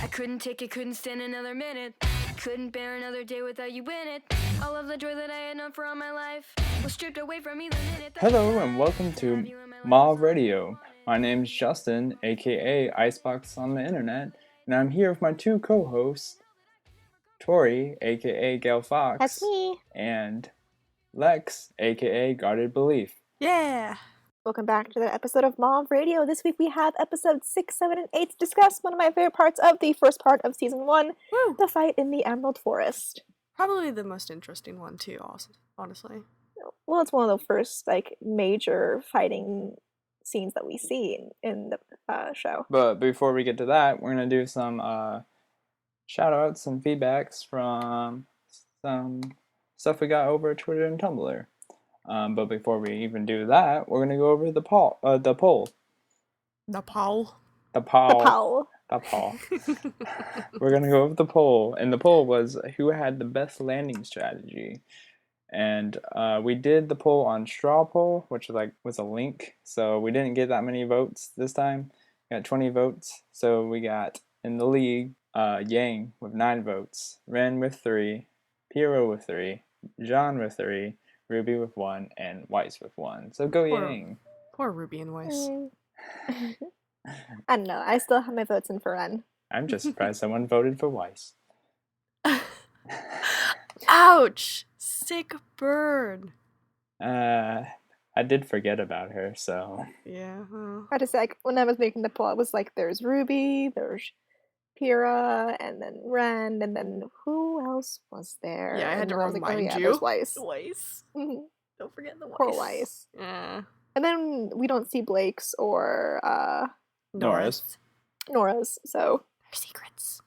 I couldn't take it, couldn't stand another minute. Couldn't bear another day without you in it. All of the joy that I had known for all my life was stripped away from me the minute that Hello and welcome to MAVV Radio. My name's Justin, aka Icebox on the internet, and I'm here with my two co-hosts, Tori, aka Gail Fox, That's me. and Lex, aka Guarded Belief. Yeah! Welcome back to the episode of MAVV Radio. This week we have episodes 6, 7, and 8 to discuss one of my favorite parts of the first part of season 1, Woo! the fight in the Emerald Forest. Probably the most interesting one too, honestly. Well, it's one of the first major fighting scenes that we see in the show. But before we get to that, we're gonna do some shout-outs and feedbacks from some stuff we got over Twitter and Tumblr. But before we even do that, we're gonna go over the poll. The poll. The Powell. We're gonna go over the poll, and the poll was who had the best landing strategy. And we did the poll on straw poll, which was a link, so we didn't get that many votes this time. We got 20 votes, so we got in the league Yang with 9 votes, Ren with 3, Piero with 3, John with 3, Ruby with 1, and Weiss with 1. So go Yang. Poor Ruby and Weiss. I don't know. I still have my votes in for Ren. I'm just surprised someone voted for Weiss. Ouch! Sick burn. I did forget about her, so... Yeah. I just when I was making the poll, it was there's Ruby, there's Pyrrha, and then Ren, and then who else was there? Yeah, I had and to I was remind you. There's Weiss. Weiss. Mhm. Don't forget the Weiss. Poor Weiss. Yeah. And then we don't see Blake's or Nora's. So They're secrets.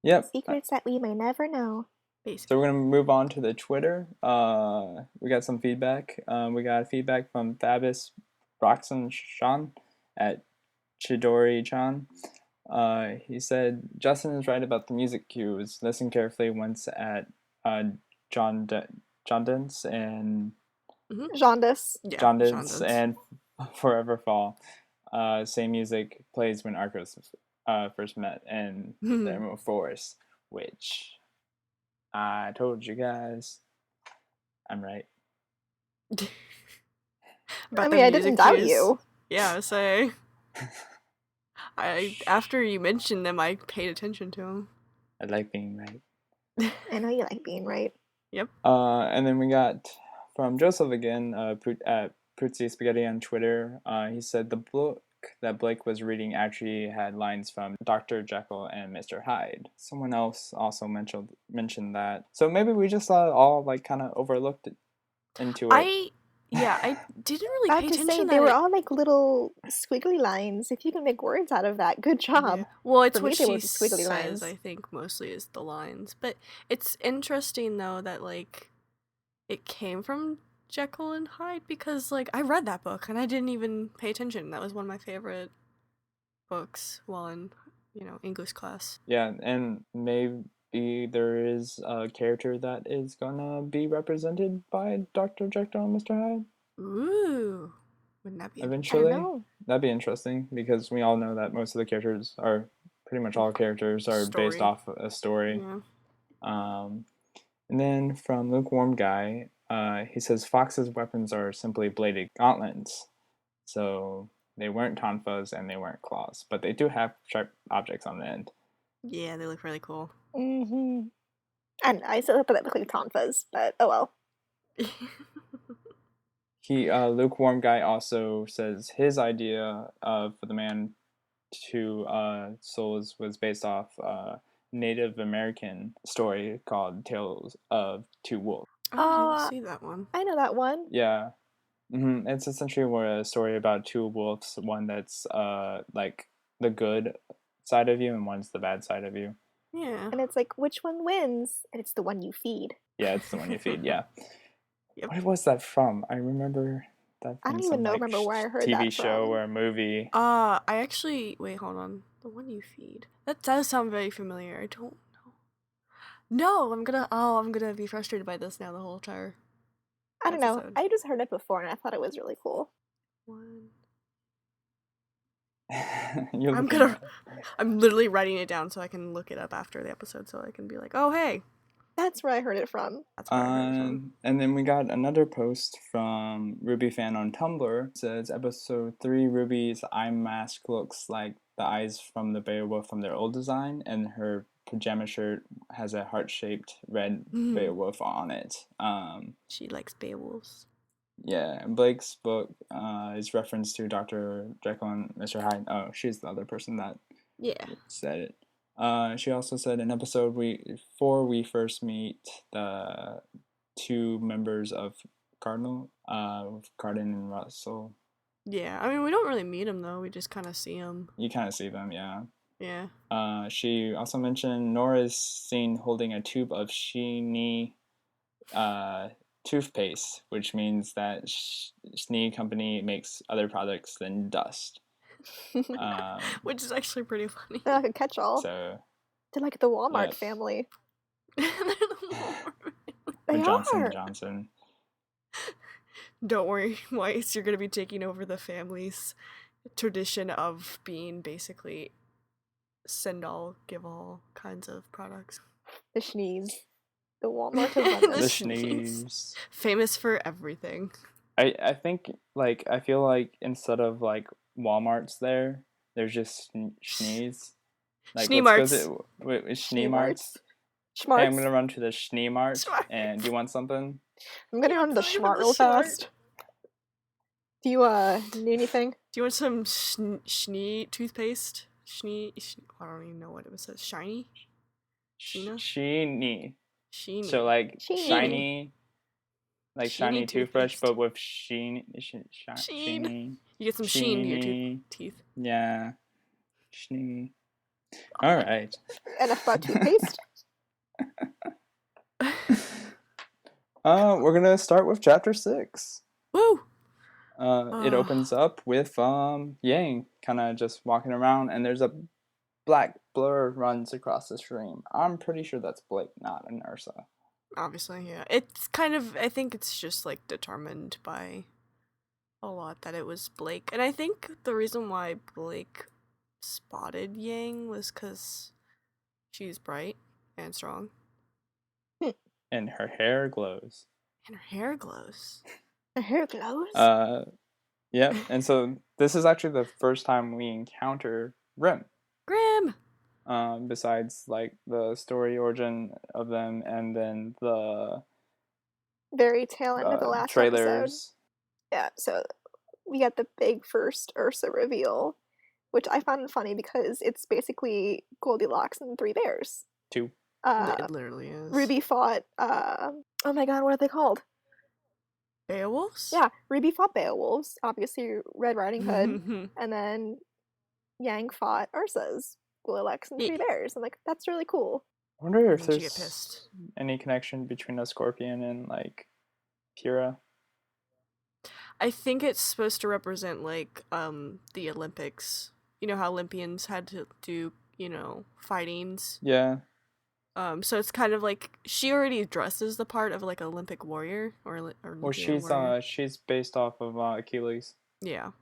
Yep. secrets that we may never know. Basically. So we're going to move on to the Twitter. We got some feedback. We got feedback from Fabus Roxon Sean at Chidori-chan. He said, Justin is right about the music cues. Listen carefully once at Jaundice and... Jaundice. Yeah, Jaundice and Forever Fall. Same music plays when Arcos first met in the Emerald Forest, which I told you guys I'm right. I didn't doubt you. Yeah, I was saying. After you mentioned them, I paid attention to them. I like being right. I know you like being right. Yep. And then we got from Joseph again, at Putzi Spaghetti on Twitter. He said the book that Blake was reading actually had lines from Dr. Jekyll and Mr. Hyde. Someone else also mentioned that. So maybe we just all kind of overlooked it into it. I didn't really pay attention to that. They were all little squiggly lines. If you can make words out of that, good job. Yeah. Well, it's For what me, they she were just squiggly says, lines. I think, mostly is the lines. But it's interesting, though, that, it came from Jekyll and Hyde, because, I read that book, and I didn't even pay attention. That was one of my favorite books while in, English class. Yeah, and maybe there is a character that is gonna be represented by Dr. Jekyll and Mr. Hyde. Ooh. Wouldn't that be Eventually? I don't know. That'd be interesting, because we all know that most of the characters are, pretty much all characters are based off a story. Yeah. And then from Lukewarm Guy, he says Fox's weapons are simply bladed gauntlets. So they weren't tonfas and they weren't claws, but they do have sharp objects on the end. Yeah, they look really cool. Mm-hmm. And I still thought that looked like tonfas, but oh well. Lukewarm Guy also says his idea for the Man Two Souls was based off Native American story called Tales of Two Wolves. I didn't see that one. I know that one. Yeah. Mm-hmm. It's essentially a story about two wolves, one that's the good side of you and one's the bad side of you. Yeah. And it's which one wins? And it's the one you feed. Yeah, it's the one you feed, yeah. Yep. What was that from? I remember that from I don't even remember where I heard TV that show from. or a movie. I actually... Wait, hold on. The one you feed. That does sound very familiar. I don't know. No, I'm gonna be frustrated by this now the whole entire I don't know. episode. I just heard it before and I thought it was really cool. One. You're I'm looking gonna. it up. I'm literally writing it down so I can look it up after the episode, so I can be like, oh hey, That's where I heard it from. that's where I heard it from. And then we got another post from Ruby Fan on Tumblr. It says episode 3, Ruby's eye mask looks like the eyes from the Beowulf from their old design, and her pajama shirt has a heart-shaped red Beowulf on it. She likes Beowolves. Yeah, and Blake's book is reference to Dr. Jekyll and Mr. Hyde. Oh, she's the other person that Yeah. said it. She also said in episode 4 we first meet the 2 members of Cardinal, Cardin and Russell. Yeah, I mean, we don't really meet him, though. We just kind of see him. You kind of see them, yeah. Yeah. She also mentioned Nora's seen holding a tube of Sheeny toothpaste, which means that Schnee Company makes other products than dust. Which is actually pretty funny. They're like a catch-all. So, They're like the Walmart yes. family. They're the Walmart. They Johnson are. Johnson. Don't worry, Weiss, you're gonna be taking over the family's tradition of being basically send all, give all kinds of products. The Schnees. The Walmart of The London. The Schnees. Schnees. Famous for everything. I think, like, I feel like instead of, like, Walmarts there's just Schnees. Like, Schneemarts. Schneemarts. Schmarts. Hey, I'm gonna run to the Schneemart, Schmarts. and do you want something? I'm gonna run to the Probably Schmart the real Schmart. fast. Do you need anything? Do you want some Schnee toothpaste? I don't even know what it says. Shiny? Sheena? Sheeny. Sheeny. So, like, Sheeny. shiny, like Sheeny shiny toothbrush, toothpaste. but with sheeny. Sheen. Sheeny. You get some sheen to your Sheeny. teeth. Yeah. Sheeny. All right. Enough about toothpaste. We're gonna start with chapter 6. Woo! It opens up with Yang kind of just walking around, and there's a black blur runs across the stream. I'm pretty sure that's Blake, not an Ursa. Obviously, yeah. It's kind of, I think it's just like determined by a lot that it was Blake. And I think the reason why Blake spotted Yang was because she's bright and strong. And her hair glows. And her hair glows. Her hair glows. Yeah, and so this is actually the first time we encounter Rim. Grim! Besides, like, the story origin of them, and then the Very tail end of the last episode. trailers. Yeah, so we got the big first Ursa reveal, which I found funny because it's basically Goldilocks and Three Bears. 2. It literally is. Ruby fought, oh my god, what are they called? Beowulfs? Yeah, Ruby fought Beowolves, obviously Red Riding Hood, and then Yang fought Ursas, Goldilocks and Three Bears. I'm like, that's really cool. I wonder if And she get there's pissed. any connection between a scorpion and, like, Kira. I think it's supposed to represent, like, the Olympics. You know how Olympians had to do, fightings? Yeah. So it's kind of like she already dresses the part of like an Olympic warrior or Well, she's based off of Achilles. yeah.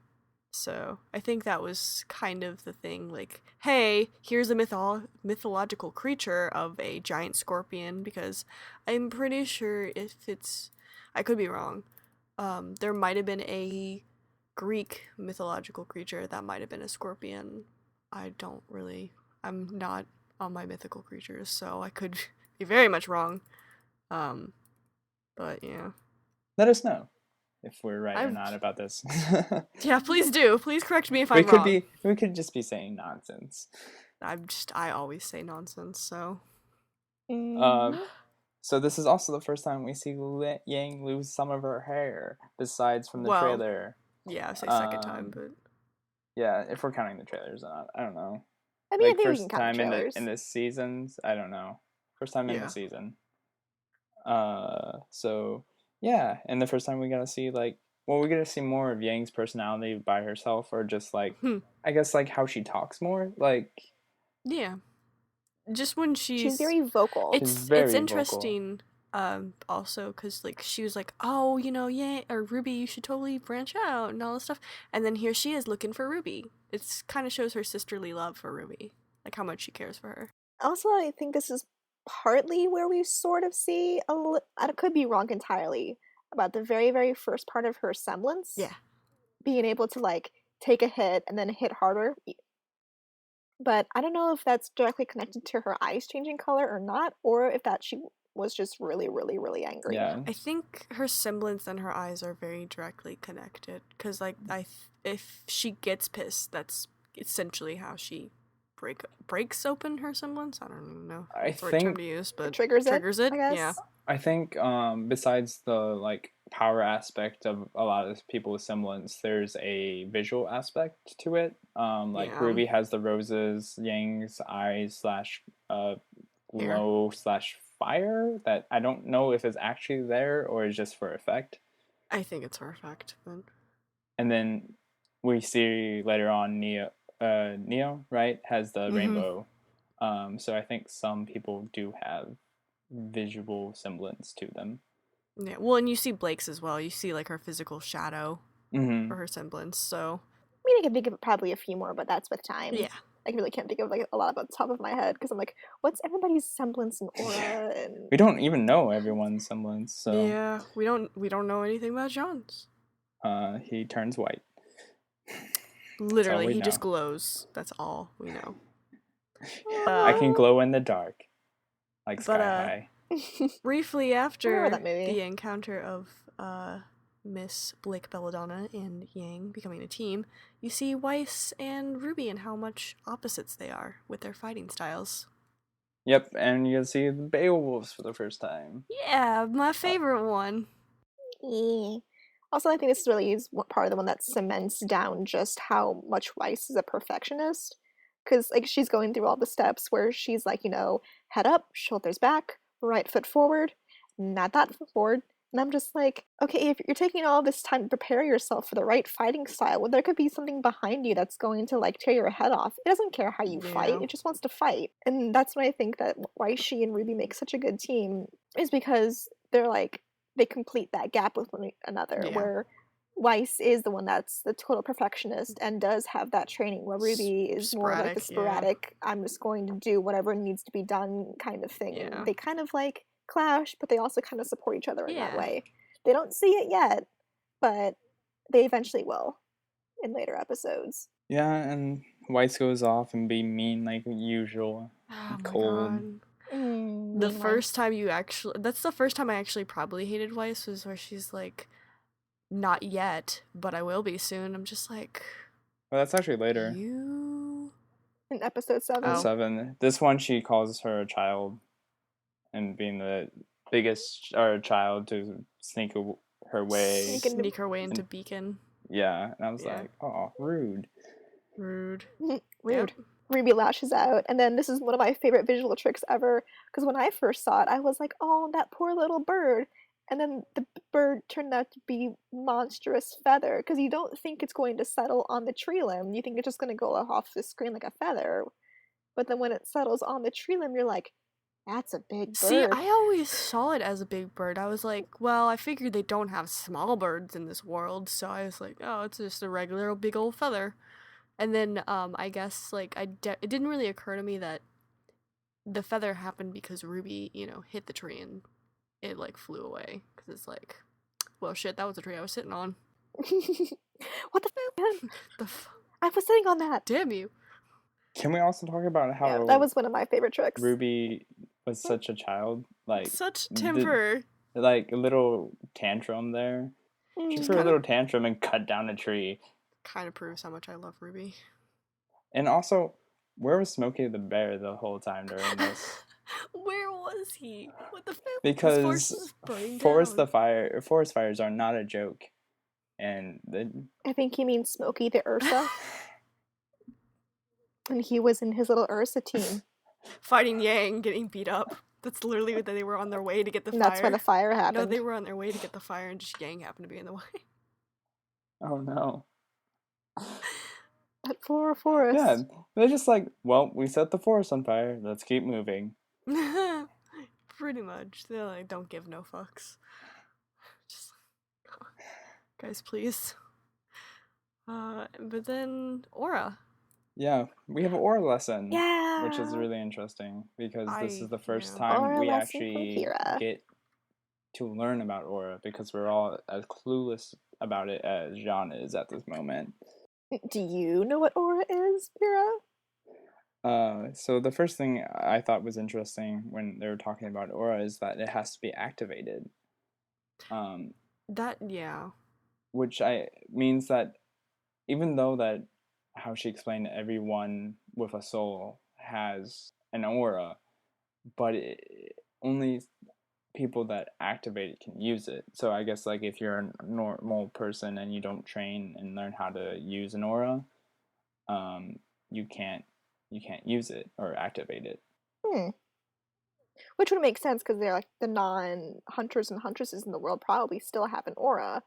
So I think that was kind of the thing. Like, hey, here's a mythological creature of a giant scorpion. Because I'm pretty sure I could be wrong. There might have been a Greek mythological creature that might have been a scorpion. I'm not on my mythical creatures, so I could be very much wrong. But yeah. Let us know if we're right or I'm- not about this. Yeah, please do. Please correct me if I'm wrong. We could just be saying nonsense. I always say nonsense, so. So this is also the first time we see Yang lose some of her hair, besides from the Well, trailer. Yeah, I say second time, but. Yeah, if we're counting the trailers or not, I don't know. I mean, I Like, think we first can count time the trailers. in the seasons, I don't know. First time in Yeah. the season. So yeah, and the first time we got to see, like, well, we get to see more of Yang's personality by herself, or just, like, I guess, like, how she talks more, like. Yeah. Just when She's very vocal. She's very It's vocal. interesting Also, because like she was like, oh, or Ruby, you should totally branch out and all this stuff. And then here she is looking for Ruby. It's kind of shows her sisterly love for Ruby, like how much she cares for her. Also, I think this is partly where we sort of see I could be wrong entirely about the very, very first part of her semblance. Yeah. Being able to like take a hit and then hit harder. But I don't know if that's directly connected to her eyes changing color or not, or if that she was just really, really, really angry. Yeah. I think her semblance and her eyes are very directly connected. Because, like, if she gets pissed, that's essentially how she breaks open her semblance. I don't even know I the right term think to use, but triggers it, I guess. Yeah. I think besides the like power aspect of a lot of people's semblance, there's a visual aspect to it. Like Yeah. Ruby has the roses, Yang's eyes / glow / fire that I don't know if it's actually there or is just for effect. I think it's for effect. But... And then we see later on Neo, right, has the rainbow. So I think some people do have visual semblance to them. Yeah, well, and you see Blake's as well. You see like her physical shadow for her semblance. So I mean, I can think of probably a few more, but that's with time. yeah, I really can't think of like a lot off the top of my head because I'm like, what's everybody's semblance and aura? And We don't even know everyone's semblance, so yeah, we don't know anything about John's. He turns white. Literally, we he know. just glows. That's all we know. I can glow in the dark, like Sky High. Briefly after that movie. the encounter of Miss Blake Belladonna and Yang becoming a team, you see Weiss and Ruby and how much opposites they are with their fighting styles. Yep, and you'll see the Beowolves for the first time. Yeah, my favorite one. Also, I think this really is part of the one that cements down just how much Weiss is a perfectionist. Because like she's going through all the steps where she's like, head up, shoulders back, right foot forward, not that foot forward. And I'm just like, okay, if you're taking all this time to prepare yourself for the right fighting style, well, there could be something behind you that's going to like tear your head off. It doesn't care how you fight; it just wants to fight. And that's why I think that why she and Ruby make such a good team is because they're like they complete that gap with one another. Yeah. Where Weiss is the one that's the total perfectionist and does have that training, where Ruby is more like the sporadic. I'm just going to do whatever needs to be done kind of thing. Yeah. And they kind of like clash, but they also kind of support each other in that way. They don't see it yet, but they eventually will in later episodes. Yeah, and Weiss goes off and be mean like usual. Oh cold. The first time that's the first time I actually probably hated Weiss was where she's like, not yet, but I will be soon. I'm just like, well, that's actually later. In episode 7. Oh. 7. This one she calls her a child, and being the biggest child to sneak her way. Sneak her way into Beacon. Yeah, and I was like, oh, rude. Rude. Yep. Ruby lashes out, and then this is one of my favorite visual tricks ever, because when I first saw it, I was like, oh, that poor little bird. And then the bird turned out to be monstrous feather, because you don't think it's going to settle on the tree limb. You think it's just going to go off the screen like a feather. But then when it settles on the tree limb, you're like, that's a big bird. See, I always saw it as a big bird. I was like, well, I figured they don't have small birds in this world, so I was like, oh, it's just a regular big old feather. And then I guess like it didn't really occur to me that the feather happened because Ruby, hit the tree and it like flew away, because it's like, well, shit, that was the tree I was sitting on. What the fuck? I was sitting on that. Damn you. Can we also talk about how that was one of my favorite tricks. Ruby was such a child, like such temper, like a little tantrum there. She threw a little tantrum and cut down a tree. Kind of proves how much I love Ruby. And also, where was Smokey the Bear the whole time during this? Where was he? What the fuck? Because forest fires are not a joke, and I think he means Smokey the Ursa, and he was in his little Ursa team, fighting Yang, getting beat up. That's literally what they were on their way to get the fire. That's why the fire happened. No, they were on their way to get the fire, and just Yang happened to be in the way. Oh no. That poor forest. Yeah, they're just like, well, we set the forest on fire. Let's keep moving. Pretty much. They're like, don't give no fucks. Just guys, please. But then Aura. Yeah, we have an aura lesson. Which is Yeah. really interesting because this is the first yeah. time Aura we lesson from actually Kira. get to learn about aura because we're all as clueless about it as Jean is at this moment. Do you know what aura is, Kira? So the first thing I thought was interesting when they were talking about aura is that it has to be activated. Yeah. Which means that even though that how she explained everyone with a soul has an aura, but only people that activate it can use it. So I guess like if you're a normal person and you don't train and learn how to use an aura, you can't use it or activate it. Which would make sense because they're like the non-hunters and huntresses in the world probably still have an aura,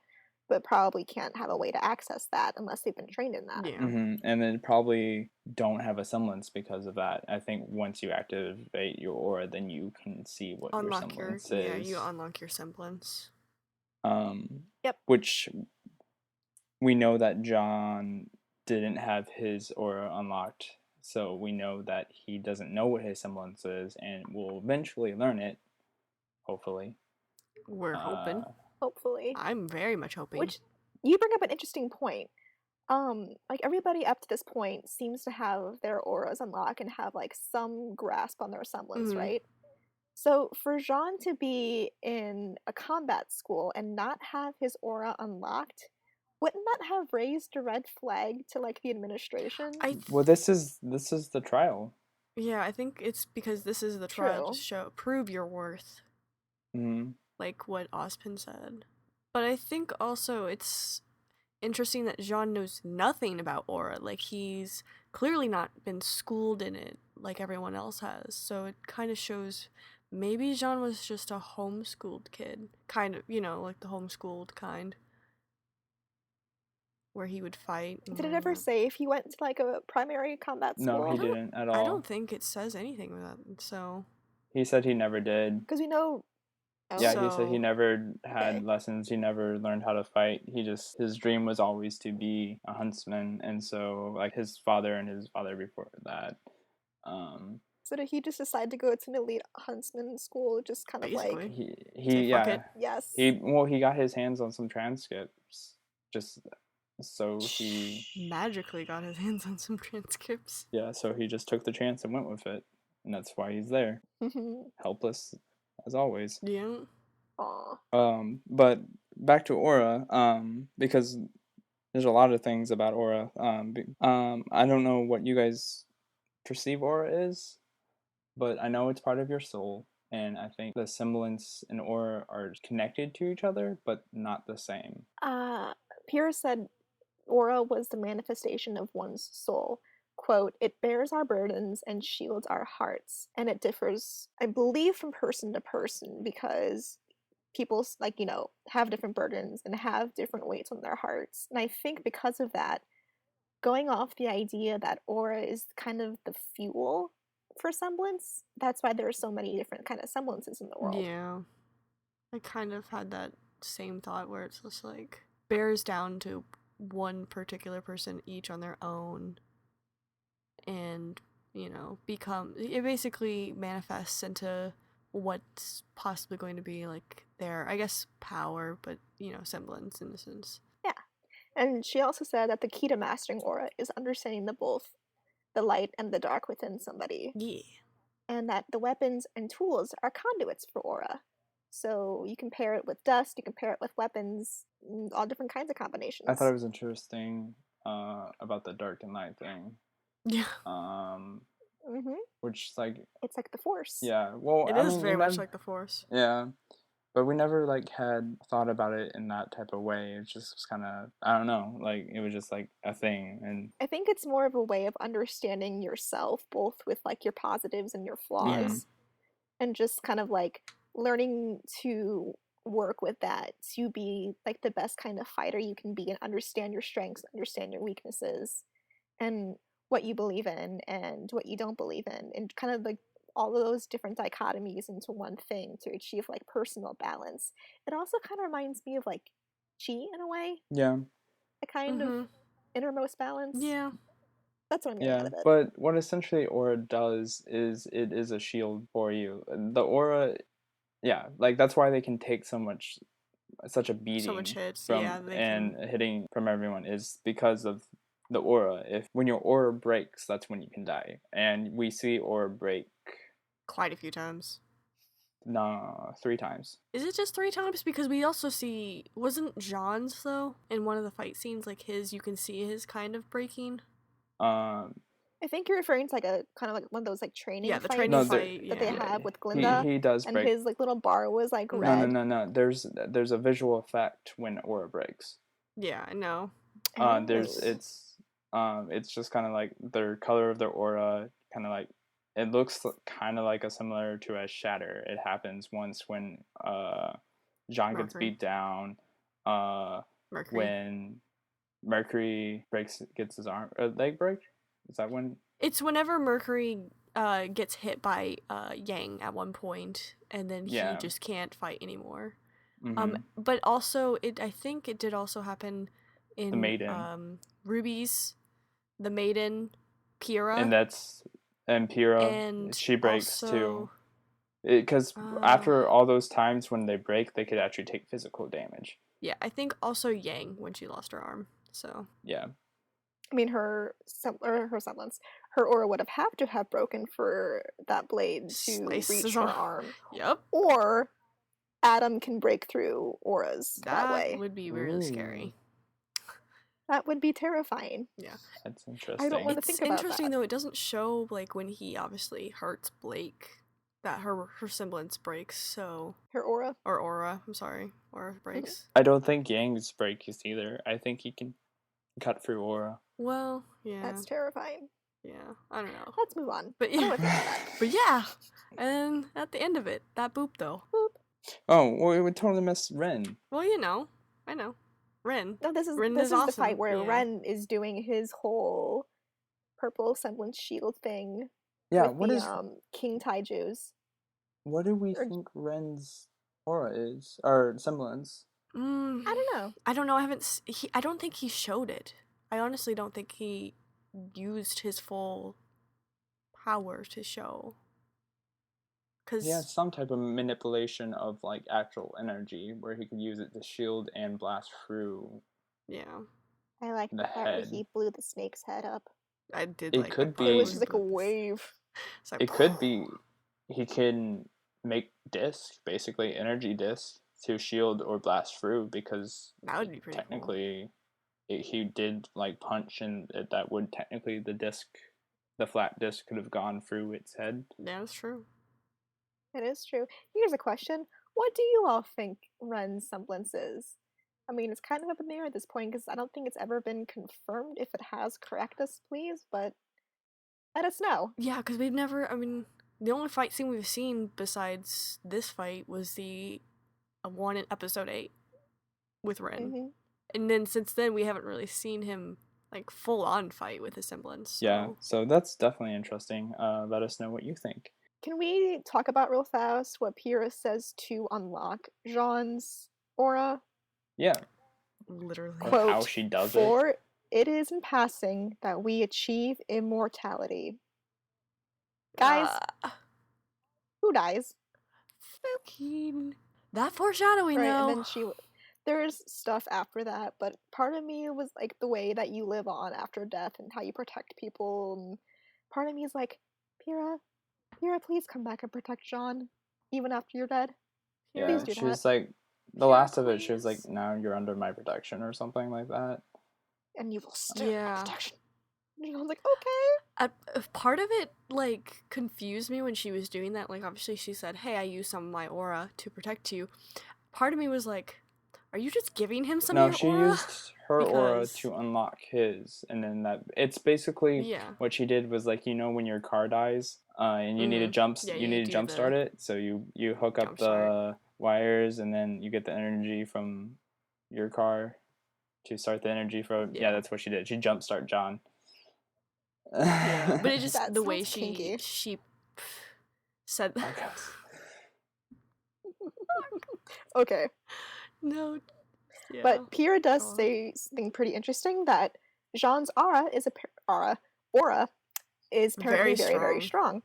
but probably can't have a way to access that unless they've been trained in that. Yeah. And then probably don't have a semblance because of that. I think once you activate your aura, then you can see what your semblance is. Yeah, you unlock your semblance. Yep. Which we know that John didn't have his aura unlocked, so we know that he doesn't know what his semblance is and will eventually learn it, hopefully. We're hoping. Hopefully. I'm very much hoping. Which, you bring up an interesting point. Like everybody up to this point seems to have their auras unlocked and have like some grasp on their semblance, Mhm. right? So for Jean to be in a combat school and not have his aura unlocked, wouldn't that have raised a red flag to like the administration? Well, this is the trial. Yeah, I think it's because this is the trial True. to prove your worth. Mm-hmm. Like what Ozpin said. But I think also it's interesting that Jean knows nothing about aura. Like he's clearly not been schooled in it like everyone else has. So it kind of shows maybe Jean was just a homeschooled kid. Kind of, like the homeschooled kind. Where he would fight. Did it ever say if he went to like a primary combat school? No, he didn't at all. I don't think it says anything about that. So he said he never did. Because we know. Yeah, he said he So- never had Okay. lessons. He never learned how to fight. His dream was always to be a huntsman, and so like his father and his father before that. So did he just decide to go to an elite huntsman school, just kind of Basically. like He Say, fuck yeah. it. yes? He got his hands on some transcripts, just so he magically got his hands on some transcripts. so he just took the chance and went with it, and that's why he's there, helpless as always. Yeah. Aw. But back to aura, because there's a lot of things about aura. I don't know what you guys perceive aura is, but I know it's part of your soul, and I think the semblance and aura are connected to each other, but not the same. Pyrrha said aura was the manifestation of one's soul. Quote, it bears our burdens and shields our hearts. And it differs, I believe, from person to person because people, like, have different burdens and have different weights on their hearts. And I think because of that, going off the idea that aura is kind of the fuel for semblance, that's why there are so many different kind of semblances in the world. Yeah. I kind of had that same thought where it's just like bears down to one particular person each on their own and, it basically manifests into what's possibly going to be like their, I guess, power, but, semblance in a sense. Yeah. And she also said that the key to mastering aura is understanding both the light and the dark within somebody. Yeah. And that the weapons and tools are conduits for aura. So you can pair it with dust, you can pair it with weapons, all different kinds of combinations. I thought it was interesting about the dark and light thing. Yeah. Which like it's like the Force. Yeah, well, It is very much like the Force. Yeah, but we never like had thought about it in that type of way. It just was kind of, I don't know, like it was just like a thing. And I think it's more of a way of understanding yourself, both with like your positives and your flaws, and just kind of like learning to work with that to be like the best kind of fighter you can be and understand your strengths, understand your weaknesses, and what you believe in and what you don't believe in, and kind of like all of those different dichotomies into one thing to achieve like personal balance. It also kind of reminds me of like chi in a way, Yeah, a kind of innermost balance. Yeah. That's what I'm getting out yeah. of it. But what essentially aura does is it is a shield for you. The aura, yeah, like that's why they can take such a beating So much hits, from yeah, they and can. hitting from everyone is because of the aura. If when your aura breaks, that's when you can die. And we see aura break Quite a few times. 3 times. Is it just 3 times? Because we also see, wasn't Jean's though in one of the fight scenes, like his, you can see his kind of breaking. Um I think you're referring to like a kind of like one of those like training Yeah, the fights training No, fight. that they Yeah. have with Glinda, he does and break. his like little bar was like No, red. No. There's a visual effect when aura breaks. Yeah, I know. There's Oh. it's just kind of like their color of their aura, kind of like it looks kind of like a similar to a shatter. It happens once when Jean gets Mercury. beat down, Mercury. when Mercury gets his arm leg break. Is that when? It's whenever Mercury gets hit by Yang at one point, and then he Yeah. just can't fight anymore. Mhm. But also, I think it did also happen in The Maiden. Ruby's, the Maiden, Pyrrha, and Pyrrha, and she breaks also, too. Because after all those times when they break, they could actually take physical damage. Yeah, I think also Yang when she lost her arm. So Yeah. I mean, her semblance, her aura would have to have broken for that blade to Slice reach his her arm. arm. Yep. Or Adam can break through auras that way. Would be really scary. That would be terrifying. Yeah. That's interesting. I don't want to think about It's interesting that. though, it doesn't show like when he obviously hurts Blake that her semblance breaks, so Her aura. or aura, I'm sorry. Aura breaks. I don't think Yang's breaks either. I think he can cut through aura. Well, yeah. That's terrifying. Yeah. I don't know. Let's move on. But I don't yeah. want to think about that. But yeah. And at the end of it, that boop though. Boop. Oh, well, it would totally miss Ren. Well, you know. I know. Ren. No, this is Ren this is is the awesome. fight where Yeah. Ren is doing his whole purple semblance shield thing. Yeah, with the King Taiju's. what do we think Ren's aura is? Or semblance? I don't know. I don't know. I don't think he showed it. I honestly don't think he used his full power to show. Yeah, some type of manipulation of like actual energy where he could use it to shield and blast through. Yeah. I like the the part where head. he blew the snake's head up. I did It like could that part be- It when was just he like a blew this- wave. It's like, It could be he can make discs, basically energy discs, to shield or blast through because That would be pretty cool. technically he did like punch and that would technically the flat disc could have gone through its head. Yeah, that's true. It is true. Here's a question. What do you all think Ren's semblance is? I mean, it's kind of up in the air at this point because I don't think it's ever been confirmed. If it has, correct us, please, but let us know. Yeah, because we've never, I mean, the only fight scene we've seen besides this fight was the one in episode 8 with Ren. Mhm. And then since then, we haven't really seen him like full on fight with his semblance. Yeah, so- so that's definitely interesting. Let us know what you think. Can we talk about real fast what Pyrrha says to unlock Jean's aura? Yeah, Literally. Or Quote, how she does it. For it is in passing that we achieve immortality. Guys, who dies? Fucking that foreshadowing Right, though. and then there's stuff after that, but part of me was like the way that you live on after death and how you protect people, and part of me is like, Pyrrha, please come back and protect Jean, even after you're dead. Yeah, Please do she that. was like the Yeah, last of it. She was like, please. "Now you're under my protection" or something like that. And you will stay Yeah. my protection. And Jean's like, okay. Part of it like confused me when she was doing that. Like obviously she said, "Hey, I use some of my aura to protect you." Part of me was like, "Are you just giving him some No, of she your aura?" used her aura Because- to unlock his, and then it's basically Yeah. what she did was like when your car dies, and you need to Mhm. Yeah, you you need to do jump start the it. So you hook up jump start. the wires, and then you get the energy from your car to start the energy from. Yeah, Yeah. that's what she did. She jump start John. Yeah, but it just That the way sounds kinky. she said I guess. Okay. no. Yeah. But Pyrrha does God. say something pretty interesting that Jean's aura is apparently very, very strong.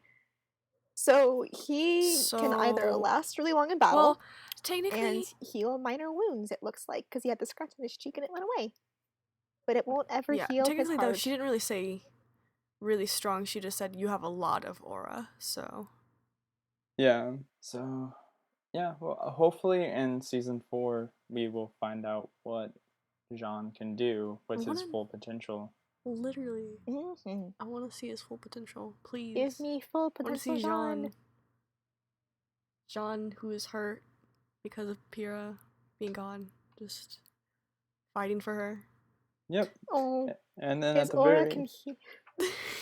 So he can either So- last really long in battle Well, and technically, heal minor wounds, it looks like, because he had the scratch on his cheek and it went away. But it won't ever yeah. heal his Technically, heart. though, she didn't really say really strong. She just said you have a lot of aura. So Yeah. So, yeah. Well, hopefully in season 4 we will find out what Jean can do. What's his wanna- full potential? literally, Mhm. I want to see his full potential. Please. Give me full I want to potential, see Jean. Jean, who is hurt because of Pyrrha being gone, just fighting for her. Yep. Oh, And then his at the aura very can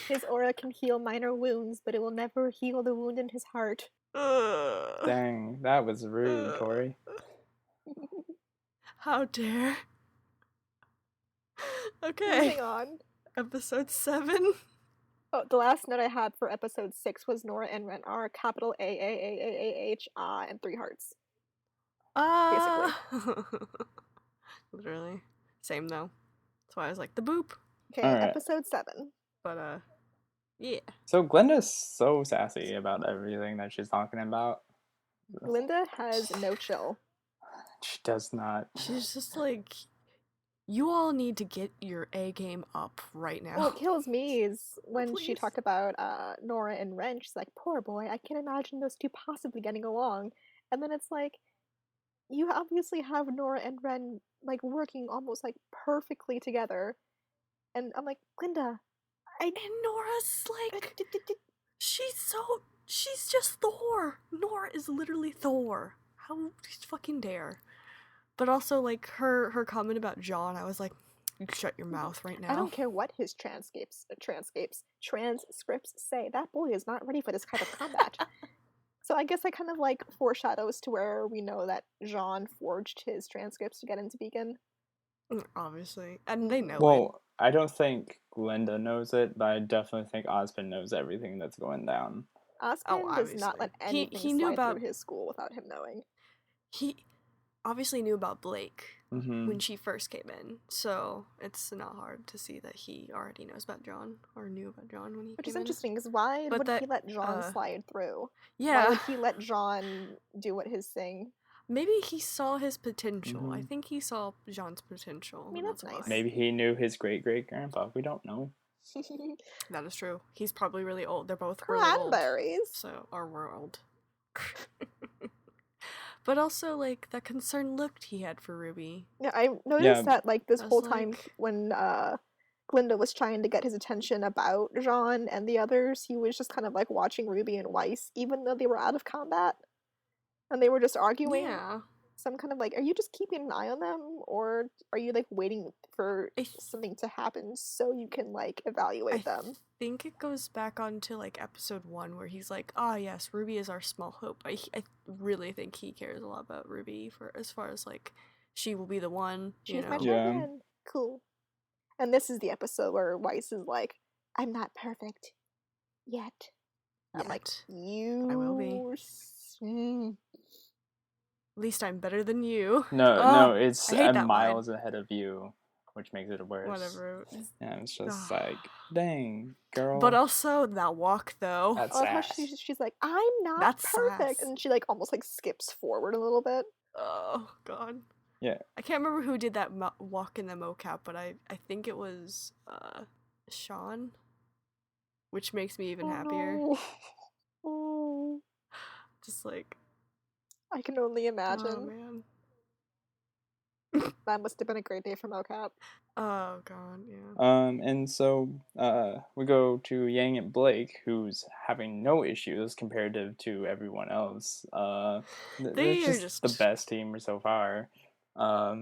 his aura can heal minor wounds, but it will never heal the wound in his heart. dang, that was rude, Tori. How dare. Okay. Moving on. Episode 7. Oh, the last note I had for episode 6 was Nora and Ren are capital AAAAAH and 3 hearts. Literally. Same though. That's why I was like, the boop. Okay, Alright. episode 7. But, yeah. So Glenda's so sassy about everything that she's talking about. Glinda has no chill. She does not. She's just like, you all need to get your A game up right now. What kills me is when she Please. talked about Nora and Ren, she's like, poor boy, I can't imagine those two possibly getting along. And then it's like, you obviously have Nora and Ren like working almost like perfectly together. And I'm like, Glinda, And Nora's like, she's just Thor. Nora is literally Thor. How fucking dare. But also, like, her comment about John, I was like, you shut your mouth right now. I don't care what his transcripts say. That boy is not ready for this kind of combat. So I guess that kind of like foreshadows to where we know that Jean forged his transcripts to get into Beacon. Obviously. And they know it. Well, I don't think Glinda knows it, but I definitely think Osmond knows everything that's going down. Osmond does not let obviously. anything He knew slide about- through his school without him knowing. He obviously knew about Blake Mm-hmm. when she first came in, so it's not hard to see that he already knows about John, or knew about John when he Which came is in. interesting, because why But would that, he let Jean slide through? Yeah. Why would he let Jean do what his thing? Maybe he saw his potential. I Mhm. think he saw Jean's potential. I mean, and that's why. nice. Maybe he knew his great-great-grandpa. We don't know. That is true. He's probably really old. They're both really old. Cranberries. So, our world. But also, like, that concerned look he had for Ruby. Yeah, I noticed that like this I was whole time like- when Glinda was trying to get his attention about Jean and the others, he was just kind of like watching Ruby and Weiss, even though they were out of combat. And they were just arguing. Yeah. So I'm kind of like, are you just keeping an eye on them? Or are you like waiting for I th- something to happen so you can like evaluate them? I think it goes back onto, like, episode 1 where he's like, ah, yes, Ruby is our small hope. I really think he cares a lot about Ruby for as far as, like, she will be the one, you She's know. my Yeah. champion. Cool. And this is the episode where Weiss is like, I'm not perfect. Yet. I'm like, Yet. you. I will be. Mm. At least I'm better than you. No, it's I hate that line. miles ahead of you, which makes it worse. Whatever. Yeah, it's just like, dang, girl. But also, that walk, though. That's I love how sass. she's like, I'm not That's perfect. sass. And she like almost like skips forward a little bit. Oh, God. Yeah. I can't remember who did that walk in the mocap, but I think it was Sean, which makes me even happier. No. Oh, Just like, I can only oh imagine. man. That must have been a great day for mocap. Oh god, yeah. And so we go to Yang and Blake, who's having no issues comparative to everyone else. They they're are just the just- best team so far.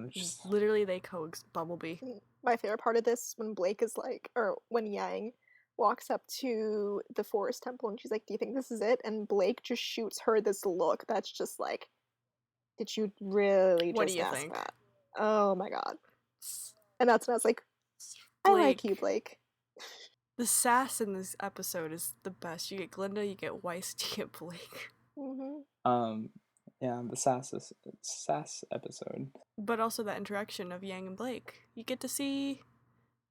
Just Literally, they coexist. Bumblebee. My favorite part of this when Blake is like, or when Yang walks up to the forest temple and she's like, do you think this is it? And Blake just shoots her this look that's just like, did you really What just do you ask think? that? Oh my god. And that's when I was like, I like you, Blake. The sass in this episode is the best. You get Glinda, you get Weiss, you get Blake. Yeah, the sass episode. But also that interaction of Yang and Blake. You get to see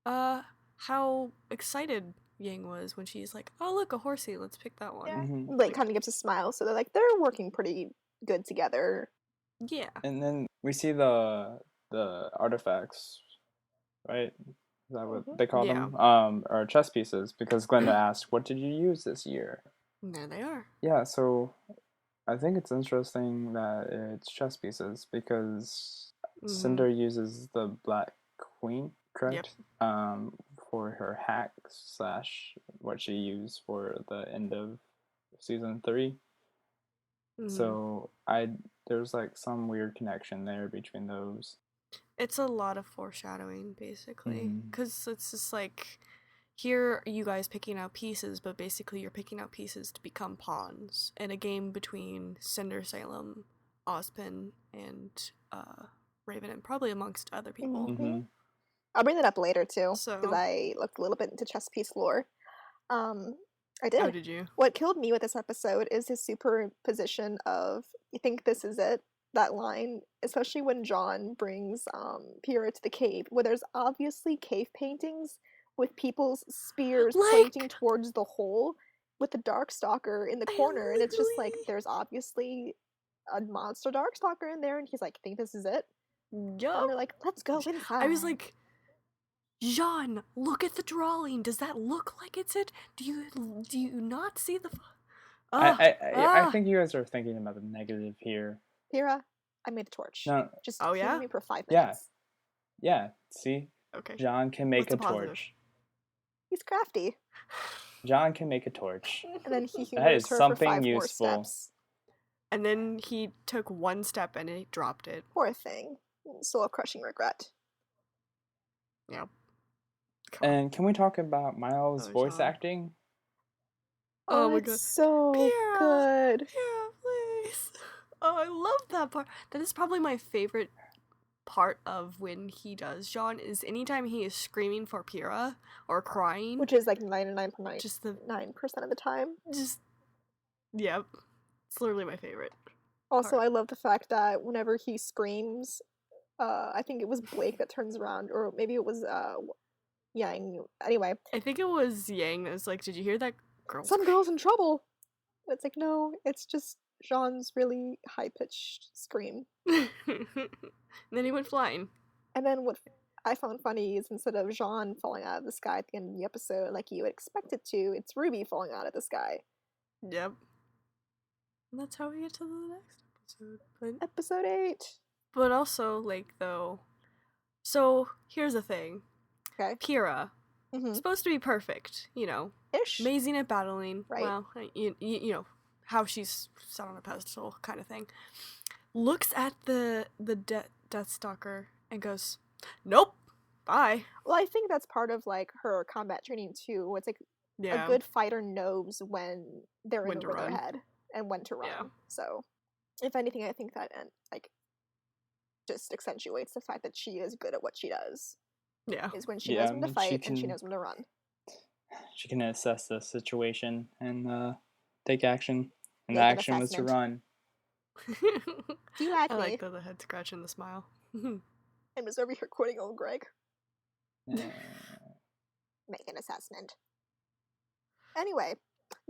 how excited Yang was when she's like, oh look, a horsey, let's pick that one. Yeah. Mhm. Like, kind of gives a smile, so they're working pretty good together. Yeah. And then we see the artifacts, right? Is that what they call them? Or chess pieces, because Glenda asked, "What did you use this year?" And there they are. Yeah, so I think it's interesting that it's chess pieces because Cinder uses the Black Queen, correct? For her hack / what she used for the end of season 3. So there's like some weird connection there between those. It's a lot of foreshadowing, basically, because it's just like, here are you guys picking out pieces, but basically you're picking out pieces to become pawns in a game between Cinder Salem, Ozpin, and Raven, and probably amongst other people. I'll bring that up later too, because So- I looked a little bit into chess piece lore. I did. Oh, did you? What killed me with this episode is his superposition of "you think this is it?" That line, especially when John brings Pyrrha to the cave, where there's obviously cave paintings with people's spears pointing towards the hole, with the Darkstalker in the corner, and it's just like there's obviously a monster Darkstalker in there, and he's like, "Think this is it?" Yup. And they're like, "Let's go inside." I was like, Jean, look at the drawing. Does that look like it's it? Do you not see the? I think you guys are thinking about the negative here. Pyrrha, I made the torch. No. Just Oh, humor yeah? me for 5 Yeah. minutes. Yeah. See, Okay. John can make What's a the positive? torch. He's crafty. John can make a torch. And then he That humors is her something for 5 more useful. steps. And then he took one step and he dropped it. Poor thing. Soul crushing regret. Yep. And can we talk about Miles' Oh, voice John. acting? Oh my it's god. so Pyrrha! good. Yeah, please. Oh, I love that part. That is probably my favorite part of when he does Jean, is anytime he is screaming for Pyrrha or crying. Which is like 99.9% just the of the time. Yep. It's literally my favorite. Also, part. I love the fact that whenever he screams, I think it was Blake that turns around, or maybe it was Yang. Anyway, I think it was Yang that was like, did you hear that girl? some girl's in trouble. And it's like, no, it's just Jean's really high-pitched scream. And then he went flying. And then what I found funny is instead of Jean falling out of the sky at the end of the episode, like you would expect it to, it's Ruby falling out of the sky. Yep. And that's how we get to the next episode. Episode 8. But also, like, though. So, here's the thing. Okay. Pyrrha. Mm-hmm. Supposed to be perfect, you know. Ish. Amazing at battling. Right. Well, you know, how she's set on a pedestal kind of thing. Looks at the Death Stalker and goes, nope, bye. Well, I think that's part of like her combat training too. It's like Yeah. a good fighter knows when they're When in to over their run. head and when to run. Yeah. So, if anything, I think that like just accentuates the fact that she is good at what she does. Yeah. Is when she Yeah, knows when to I mean, fight and she knows when to run. She can assess the situation and take action. And the Make an action was to assessment. run. Do you like I me? like the head scratch and the smile. And was over here quoting old Greg. Uh, Make an assessment. Anyway,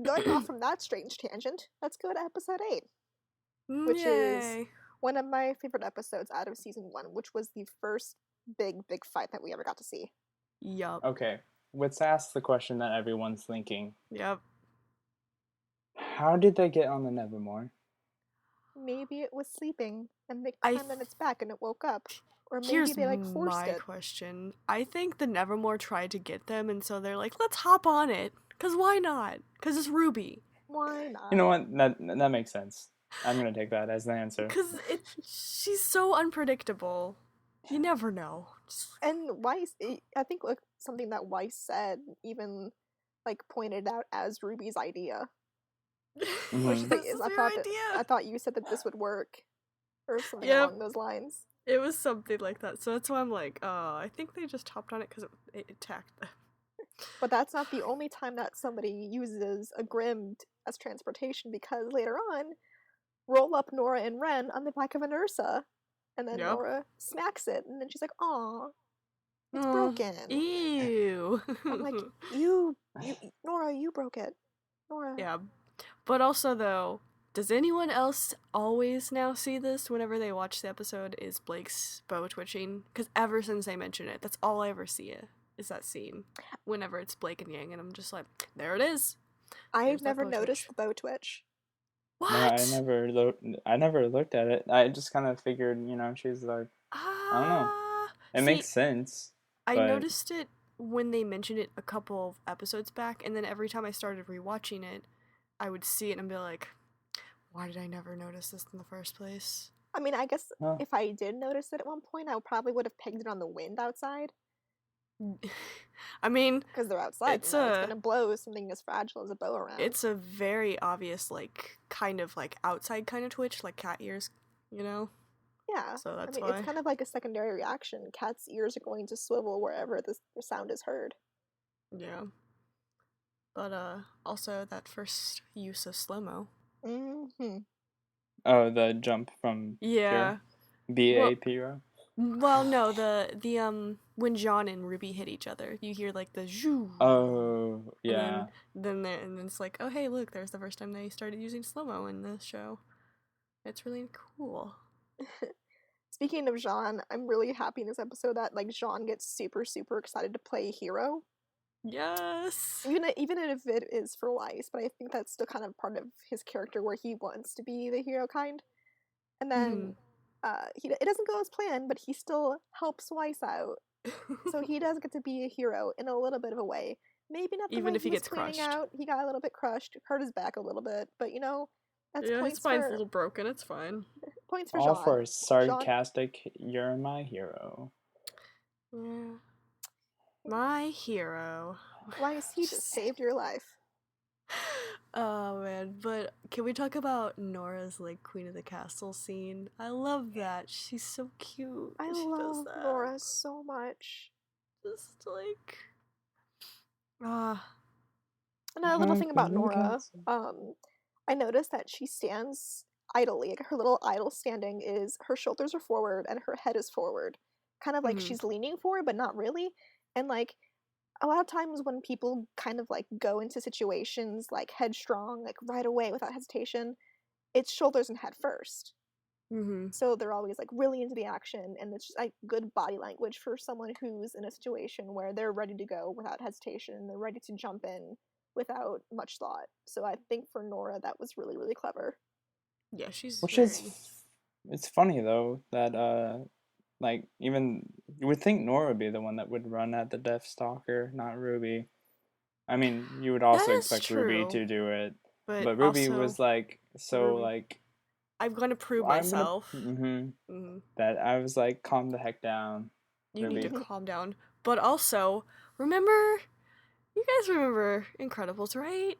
going off from that strange tangent, let's go to episode 8. Which is- Yay. One of my favorite episodes out of season 1, which was the first big fight that we ever got to see. Yup. okay, let's ask the question that everyone's thinking. Yep. How did they get on the Nevermore? Maybe it was sleeping and they I climbed on its back and it woke up. Or maybe Here's they like forced my it. question. I think the Nevermore tried to get them, and so they're like, let's hop on it. Because why not? Because it's Ruby. Why not? You know what? That makes sense. I'm gonna take that as the answer. Because she's so unpredictable. You never know. And Weiss, I think like something that Weiss said even like pointed out as Ruby's idea. Which Mhm. thing This is, is I your thought idea. I thought you said that this would work, or something Yep. along those lines. It was something like that. So that's why I'm like, oh, I think they just hopped on it because it attacked them. But that's not the only time that somebody uses a Grim as transportation, because later on, roll up Nora and Ren on the back of an Ursa, and then Yep. Nora smacks it, and then she's like, "Aw, it's Oh, broken." Ew. I'm like, you, Nora, you broke it. Nora. Yeah. But also, though, does anyone else always now see this whenever they watch the episode? Is Blake's bow twitching? Because ever since they mention it, that's all I ever see is that scene. Whenever it's Blake and Yang, and I'm just like, there it is. I've There's that never bow noticed twitch. the bow twitch. What? No, I never looked at it. I just kind of figured, she's like, I don't know. It See, makes sense. I but noticed it when they mentioned it a couple of episodes back, and then every time I started rewatching it, I would see it and be like, why did I never notice this in the first place? I mean, I guess Huh. if I did notice it at one point, I probably would have pegged it on the wind outside. I mean, Because they're outside, it's it's gonna blow something as fragile as a bow around. it's a very obvious, like, kind of like outside kind of twitch, like cat ears, Yeah. So that's I mean, why. it's kind of like a secondary reaction. Cats' ears are going to swivel wherever the sound is heard. Yeah. But also that first use of slow-mo. Mm-hmm. Oh, the jump from Yeah. BAPRO. Well, no, the when John and Ruby hit each other, you hear like the zhoo. Oh, yeah. And then it's like, oh hey, look, there's the first time they started using slow-mo in the show. It's really cool. Speaking of Jean, I'm really happy in this episode that like Jean gets super, super excited to play hero. Yes. Even if it is for Weiss, but I think that's still kind of part of his character where he wants to be the hero kind. And then it doesn't go as planned, but he still helps Weiss out. So he does get to be a hero in a little bit of a way. Maybe not the Even way if he was gets planning crushed. out. He got a little bit crushed, hurt his back a little bit, but that's yeah, his points spine's for a little broken. It's fine. points for All Jean. for sarcastic, you're my hero. Yeah. My hero. Weiss, he just saved your life. Oh man, but can we talk about Nora's like Queen of the Castle scene? I love that. She's so cute. I She does love that. Nora so much. Just like Another little thing about Nora, I noticed that she stands idly. Like her little idle standing is her shoulders are forward and her head is forward. Kind of like she's leaning forward, but not really. And like a lot of times when people kind of like go into situations like headstrong, like right away without hesitation, it's shoulders and head first. So they're always like really into the action, and it's just like good body language for someone who's in a situation where they're ready to go without hesitation. They're ready to jump in without much thought. So I think for Nora that was really, really clever. Yeah, she's Which very... it's funny though that like even you would think Nora would be the one that would run at the Death Stalker, not Ruby. I mean, you would also expect Ruby to do it, but Ruby was like so like I'm gonna prove myself. That I was like, calm the heck down. You Ruby. need to calm down. But also, you guys remember Incredibles, right?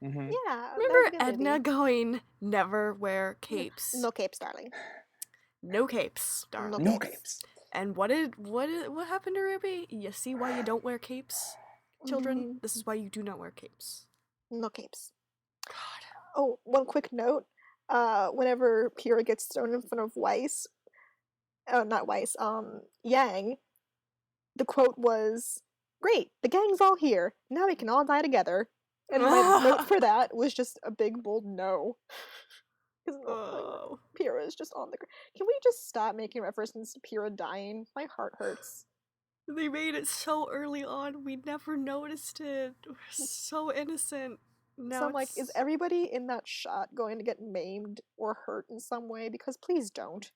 Yeah. Remember Edna going, never wear capes. No capes, darling. No capes, darling. No capes. And what happened to Ruby? You see why you don't wear capes, children? This is why you do not wear capes. No capes. God. Oh, one quick note. Whenever Pyrrha gets thrown in front of Weiss, not Weiss, Yang, the quote was, "Great, the gang's all here. Now we can all die together." And my note for that was just a big bold no. Because Pyrrha is just on the ground. Can we just stop making references to Pyrrha dying? My heart hurts. They made it so early on. We never noticed it. We're so innocent. Now So I'm like, is everybody in that shot going to get maimed or hurt in some way? Because please don't.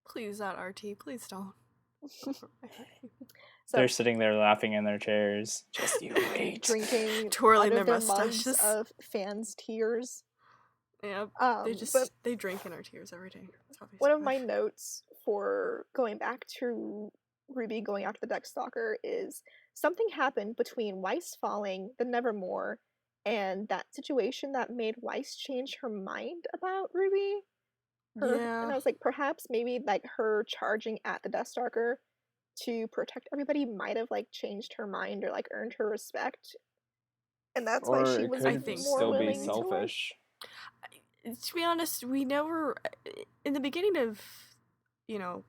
Please, not RT. Please don't. So, they're sitting there laughing in their chairs. Just you wait. Drinking twirling out of their mugs mustaches of fans' tears. Yeah, they drink in our tears every day. One of my notes for going back to Ruby going after the Deathstalker is something happened between Weiss falling, the Nevermore, and that situation that made Weiss change her mind about Ruby. And I was like, perhaps maybe like her charging at the Deathstalker to protect everybody might have like changed her mind or like earned her respect, and that's why Or she it was could think more still be willing to like. selfish. To be honest, we never in the beginning of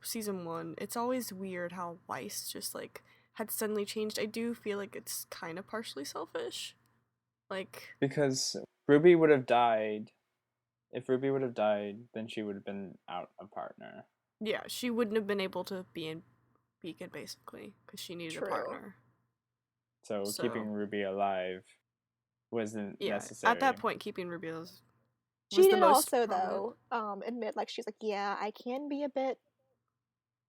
season 1. It's always weird how Weiss just like had suddenly changed. I do feel like it's kind of partially selfish, like Because Ruby would have died. If Ruby would have died, then she would have been out a partner. yeah, she wouldn't have been able to be in Beacon basically because she needed True. a partner. So keeping Ruby alive wasn't necessary. At that point, keeping Ruby was She the did most also prominent. though admit like she's like, yeah, I can be a bit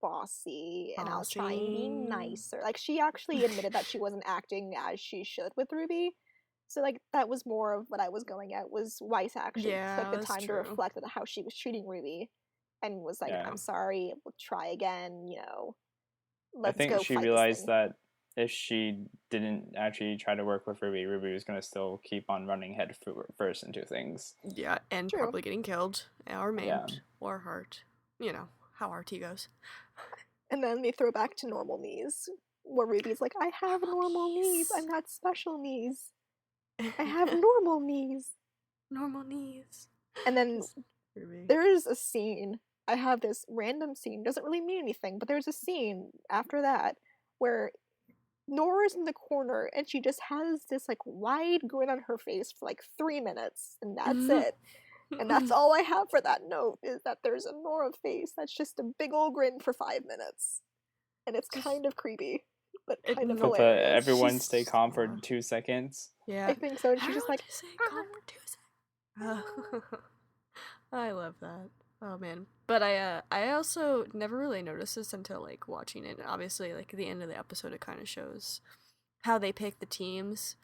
bossy and I'll try and be Bossy. nicer. Like she actually admitted that she wasn't acting as she should with Ruby. So like that was more of what I was going at, was Weiss actually took the that's time to true. reflect on how she was treating Ruby and was like, Yeah. I'm sorry, we'll try again, let's I think go she fight this realized thing. that if she didn't actually try to work with Ruby, Ruby was going to still keep on running head first into things. Yeah, and True. probably getting killed or maimed or hurt. You know how RT goes. And then they throw back to normal knees, where Ruby's like, I have normal knees. I'm not special knees. I have normal knees. Normal knees. And then Ruby. there's a scene. I have this random scene. Doesn't really mean anything, but there's a scene after that where Nora's in the corner and she just has this like wide grin on her face for like 3 minutes, and that's it. And that's all I have for that note, is that there's a Nora face that's just a big old grin for 5 minutes. And it's kind of creepy, but kind of But hilarious. everyone stay calm for 2 seconds. Yeah. I think so. And she's just like, stay calm for 2 seconds. I love that. Oh man. But I also never really noticed this until like watching it. Obviously, like at the end of the episode, it kind of shows how they pick the teams.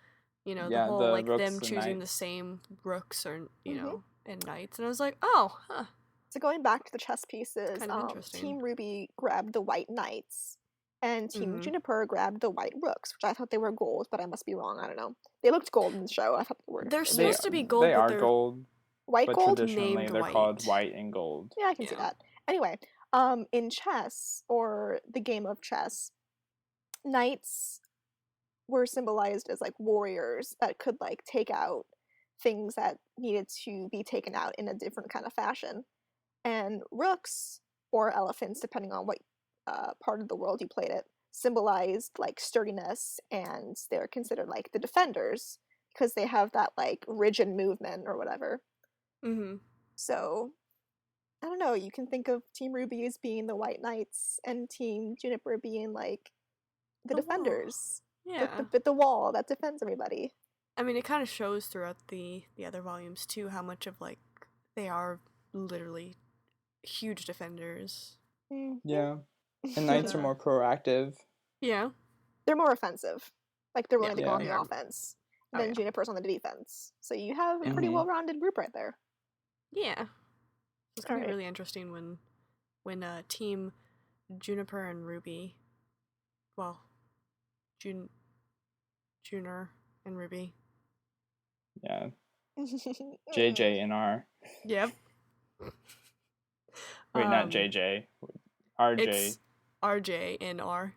The whole like them choosing the same rooks or know and knights, and I was like, oh, huh. So going back to the chess pieces, Kind of interesting. Team Ruby grabbed the white knights, and Team Juniper grabbed the white rooks, which I thought they were gold, but I must be wrong. I don't know. They looked gold in the show. I thought they were. They're supposed to be gold. They but are they're gold. White but gold. Traditionally, named they're white. called white and gold. Yeah, I can see that. Anyway, in chess, or the game of chess, knights were symbolized as like warriors that could like take out things that needed to be taken out in a different kind of fashion. And rooks, or elephants, depending on what part of the world you played it, symbolized like sturdiness, and they're considered like the defenders because they have that like rigid movement or whatever. So I don't know, you can think of Team Ruby as being the White Knights and Team Juniper being like the defenders. Wall. Yeah. The wall that defends everybody. I mean, it kind of shows throughout the other volumes too how much of like they are literally huge defenders. Yeah. And knights are more proactive. Yeah. They're more offensive. Like they're willing to go on the Yeah. offense than Juniper's on the defense. So you have a pretty Mhm. well-rounded group right there. Yeah. It's gonna be Alright. really interesting when Team Juniper and Ruby, well, Junior and Ruby. Yeah. JJ and R. Yep. Wait, not JJ. RJ. It's RJ and R.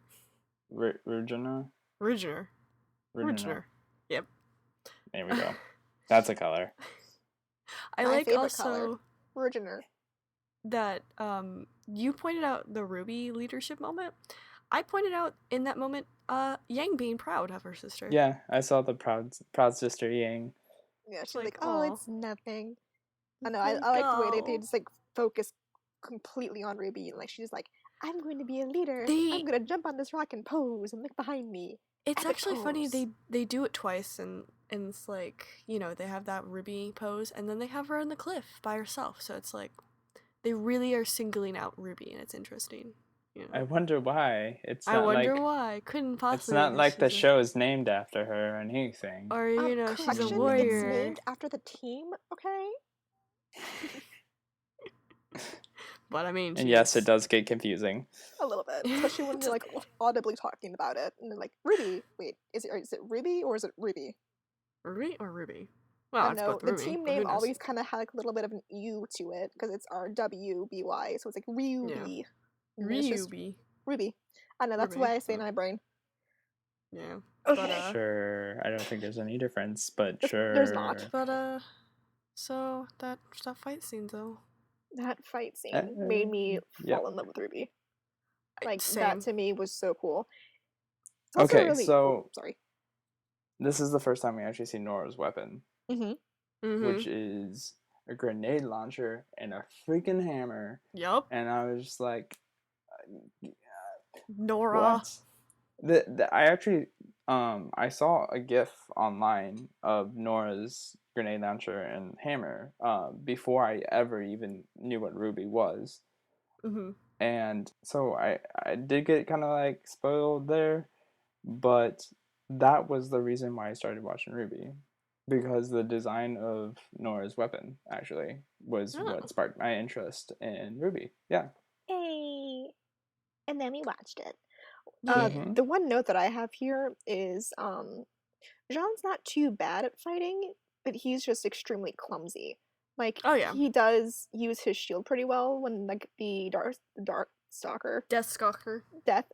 Regina? Reginer. Yep. There we go. That's a color. I My like favorite also color. Reginer. that you pointed out the Ruby leadership moment. I pointed out in that moment Yang being proud of her sister. Yeah, I saw the proud sister Yang. Yeah, she's like, like, oh, aw. it's nothing. I know, I like the way they just like focus completely on Ruby, and like she's like, I'm going to be a leader. I'm gonna jump on this rock and pose and look behind me. It's Epic actually funny pose. they do it twice, and it's like, they have that Ruby pose and then they have her on the cliff by herself, so it's like they really are singling out Ruby, and it's interesting. I wonder why. I wonder why. Couldn't possibly. It's not like the she's show is named after her or anything. Or she's a Correction, warrior. It's named after the team, okay? But I mean, And yes, it does get confusing. A little bit, especially when you're like audibly talking about it, and they're like, Ruby. Wait, is it Ruby or is it Ruby? Ruby or Ruby? Well, I it's know both the Ruby, team but who name knows? always kind of had like a little bit of an U to it because it's RWBY, so it's like Ruby. And it's just Ruby. Ruby. I know, that's Ruby. why I say in my brain. Yeah. Okay. But Sure. I don't think there's any difference, but There's not. sure. but so that fight scene though. That fight scene made me Yep. fall in love with Ruby. Like, Same. that to me was so cool. It's also Okay, really... so sorry. this is the first time we actually see Nora's weapon, Mm-hmm. which is a grenade launcher and a freaking hammer. Yup. And I was just like, Nora. what? I actually I saw a GIF online of Nora's grenade launcher and hammer before I ever even knew what Ruby was. Mm-hmm. And so I did get kind of like spoiled there, but that was the reason why I started watching Ruby, because the design of Nora's weapon actually was what sparked my interest in Ruby. Yeah. Hey! And then we watched it. Yeah. The one note that I have here is Jean's not too bad at fighting, but he's just extremely clumsy. Like, Oh, yeah. he does use his shield pretty well when, like, the Death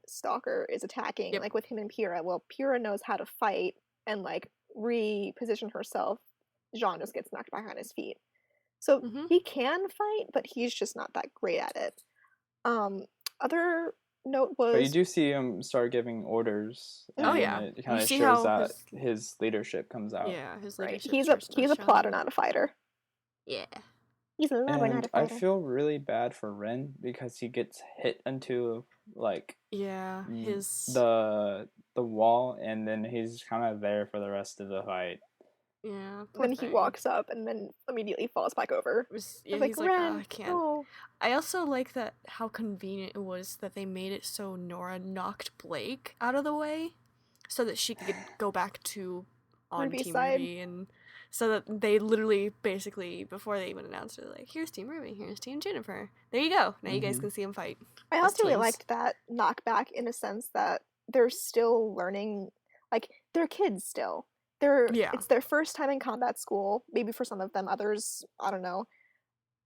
Stalker is attacking, Yep. like, with him and Pyrrha. Well, Pyrrha knows how to fight and, like, reposition herself. Jean just gets knocked back on his feet. So he can fight, but he's just not that great at it. Other note was... But you do see him start giving orders, and Oh, yeah. it kind You of see shows how that his leadership comes out. Yeah, his Right. leadership. He's starts to a shine. plotter, not a fighter. Yeah. He's a lover, not And a I fighter. feel really bad for Ren because he gets hit into like Yeah, his the wall, and then he's kind of there for the rest of the fight. yeah. Poor Then he thing. walks up and then immediately falls back over. Yeah, I was he's like, Ren, oh, I can't. no. I also like that how convenient it was that they made it so Nora knocked Blake out of the way, so that she could go back to on Ruby's Team side. Ruby, and so that they literally basically before they even announced it, like, here's Team Ruby, here's Team Jennifer. There you go. Now you guys can see them fight. I as also really teams. liked that knockback in a sense that they're still learning, like, they're kids still. Yeah. It's their first time in combat school, maybe for some of them, others, I don't know.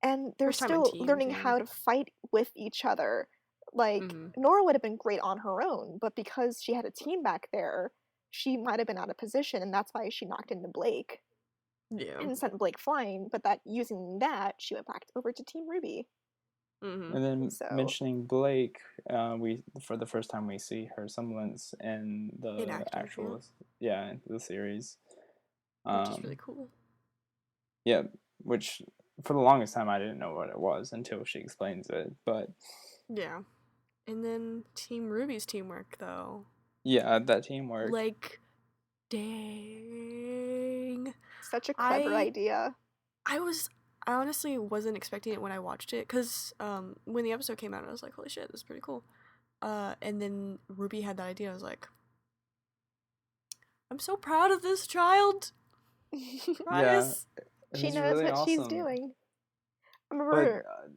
And they're First time in still teams, learning yeah. how to fight with each other. Like, Nora would have been great on her own, but because she had a team back there, she might have been out of position, and that's why she knocked into Blake Yeah. and sent Blake flying, but that using that, she went back over to Team Ruby. And then So- mentioning Blake, we for the first time we see her semblance in the active, actual the series, Which is really cool. Yeah, which for the longest time I didn't know what it was until she explains it. But yeah, and then Team Ruby's teamwork though. Yeah, that teamwork. Like, dang. Such a clever idea. I honestly wasn't expecting it when I watched it, because when the episode came out, I was like, holy shit, this is pretty cool. And then Ruby had that idea. I was like, I'm so proud of this child. Guys. She knows really what she's awesome. doing. I remember... But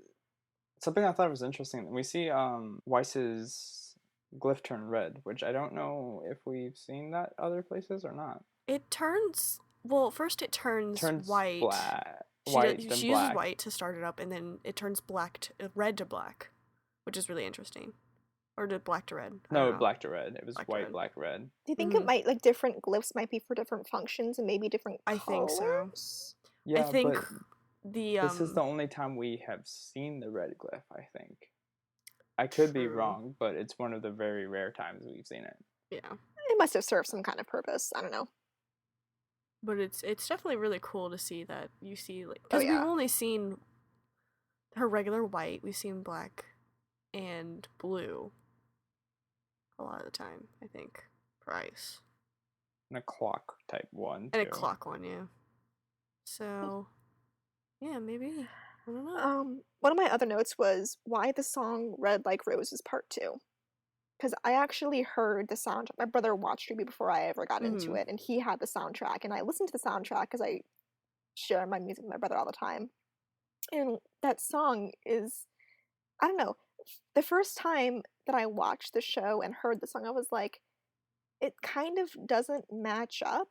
something I thought was interesting, we see Weiss's glyph turn red, which I don't know if we've seen that other places or not. It turns... Well, first it turns white. She uses white to start it up, and then it turns red to black, which is really interesting. Or to black to red. No, black to red. It was Black to white, red. black, red. Do you think it might, like, different glyphs might be for different functions and maybe different colors? I think so. Yeah, I think but this is the only time we have seen the red glyph, I think. I could be wrong, but it's one of the very rare times we've seen it. Yeah. It must have served some kind of purpose. I don't know. But it's definitely really cool to see that you see, like, because we've only seen her regular white, we've seen black and blue a lot of the time, I think, for ice. And a clock type one. And a clock one, yeah. So, yeah, maybe. I don't know. One of my other notes was why the song Red Like Roses Part 2. Because I actually heard the soundtrack. My brother watched Ruby before I ever got into it, and he had the soundtrack, and I listened to the soundtrack because I share my music with my brother all the time. And that song is, I don't know, the first time that I watched the show and heard the song, I was like, it kind of doesn't match up,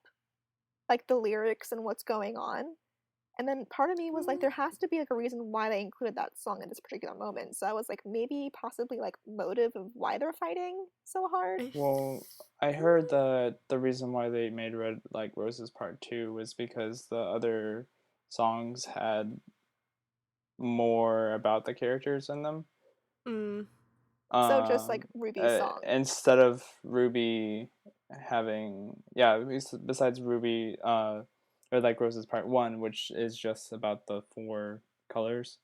like the lyrics and what's going on. And then part of me was like, there has to be like a reason why they included that song in this particular moment. So I was like, maybe possibly like motive of why they're fighting so hard. Well, I heard that the reason why they made Red Like Roses Part 2 was because the other songs had more about the characters in them. So just like Ruby's song. Instead of Ruby having, besides Ruby, Red Like Roses Part 1, which is just about the 4 colors.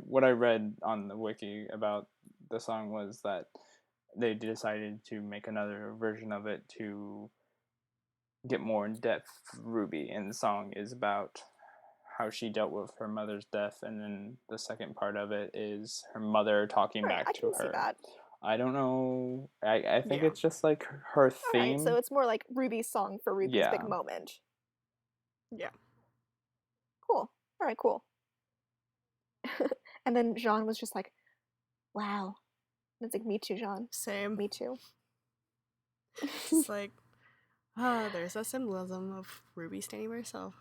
What I read on the wiki about the song was that they decided to make another version of it to get more in depth. Ruby, and the song is about how she dealt with her mother's death, and then the second part of it is her mother talking back to her. See that. I don't know. I think it's just like her theme. Alright, so it's more like Ruby's song for Ruby's big moment. Yeah. Cool. Alright, cool. And then Jean was just like, wow. And it's like, me too, Jean. Same. Me too. It's like, there's that symbolism of Ruby standing by herself.